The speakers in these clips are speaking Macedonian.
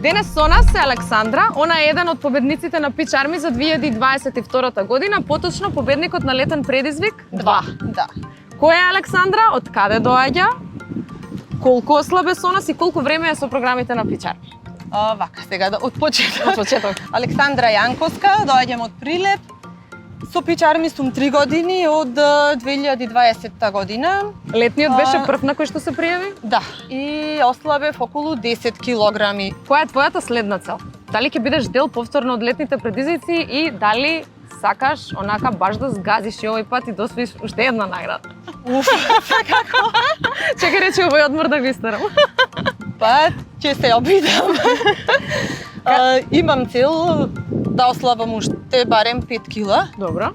Денес со нас е Александра, она е еден од победниците на Pitch Army за 2022 година, поточно победникот на Летен предизвик 2. Да. Кој е Александра, од каде доаѓа, колку ослабе со нас и колку време е со програмите на Pitch Army? Вака, сега од почеток. Од почеток. Александра Јанковска, доаѓам од Прилеп. Со Pitch Army сум 3 години од 2020 година. Летниот беше прв на кој што се пријави? Да, и ослабев околу 10 килограми. Која е твојата следна цел? Дали ќе бидеш дел повторно од летните предизвици и дали сакаш онака баш да сгазиш и овој пат и да освоиш уште една награда? Како? Чекај речи овој одмор да го истерам. Па, ќе се обидам. Имам цел да ослабам уште барем 5 кила. Добро.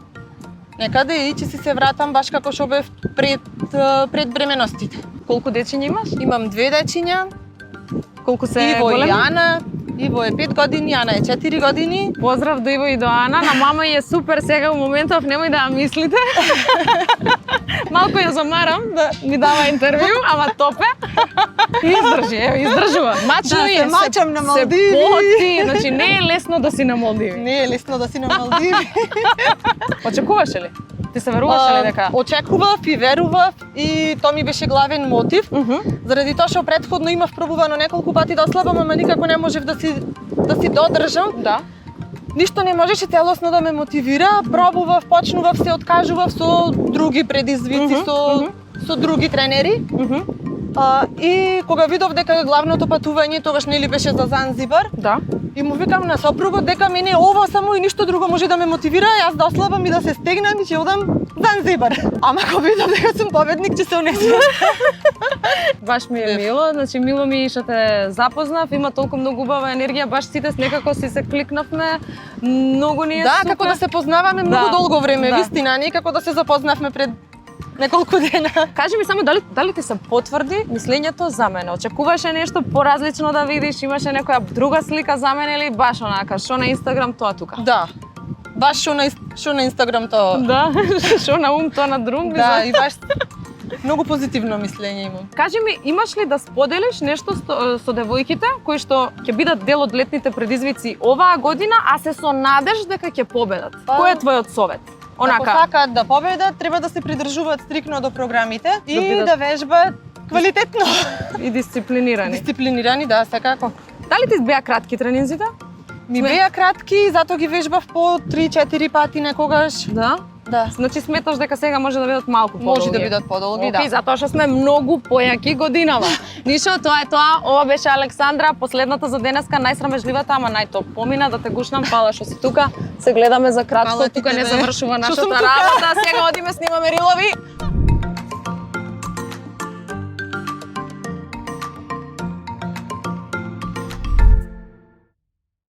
Некаде и ќе си се вратам баш како што бев пред бременостите. Колку дечиња имаш? Имам 2 дечиња. Колку се Иво и големи? Ана. Иво е 5 години, Ана е 4 години. Поздрав до Иво и до Ана. На мама е супер сега у моментов, немој да ја мислите. Малку ја замарам да ми дава интервју, ама топе. И издржи, ево, издржува. Мачно Да, е, се мачам на Малдиви. Се поти, значи не е лесно да си на Малдиви. Не е лесно да си на Малдиви. Очекуваше ли? Ти се веруваше ли дека? Очекував и верував и тоа ми беше главен мотив. Заради тоа што претходно имав пробувано неколку пати да ослабам, ама никако не можев да си додржам. Да. Ништо не можеше целосно да ме мотивира. Пробував, почнував, се откажував со други предизвици, со други тренери. И кога видов дека главното патување тогаш нели беше за Занзибар, Да. и му викам на сопругот дека мене ова само и ништо друго може да ме мотивира, јас да ослабам и да се стегнам и ќе одам Занзибар. Ама кога видов дека сум победник, ќе се унесам. Баш ми е мило, значи мило ми е што те запознав, има толку многу убава енергија, баш сите некако си се кликнавме, многу ни е Да, супер. како да се познаваме многу долго време, вистина, не како да се запознавме пред неколку дена. Кажи ми само дали ти се потврди мислењето за мене? Очекуваше нешто поразлично да видиш, имаше некоја друга слика за мене или баш онака што на Инстаграм тоа тука? Да. Баш што на Инстаграм тоа. Да, што на ум тоа на друм. Да, и баш многу позитивно мислење имам. Кажи ми, имаш ли да споделиш нешто со девојките кои што ќе бидат дел од летните предизвици оваа година, а се со надеж дека ќе победат? Кој е твојот совет? Ако сакаат да победат, треба да се придржуваат стрикно до програмите и да вежбаат квалитетно. И дисциплинирани. Дисциплинирани, да, секако. Дали ти беа кратки тренинзите? Ми беа кратки, затоа ги вежбав по 3-4 пати некогаш. Да? Да. Значи сметаш дека сега може да бидат малку подолги? Може да бидат подолги, да. Океј, затоа што сме многу појаки годинава. Ништо, тоа е тоа. Ова беше Александра, последната за денеска, најсрамежливата, ама најтоп. Помина да те гушнам, фала што си тука. Се гледаме за кратко, тука не завршува нашата работа. Сега одиме, снимаме рилови.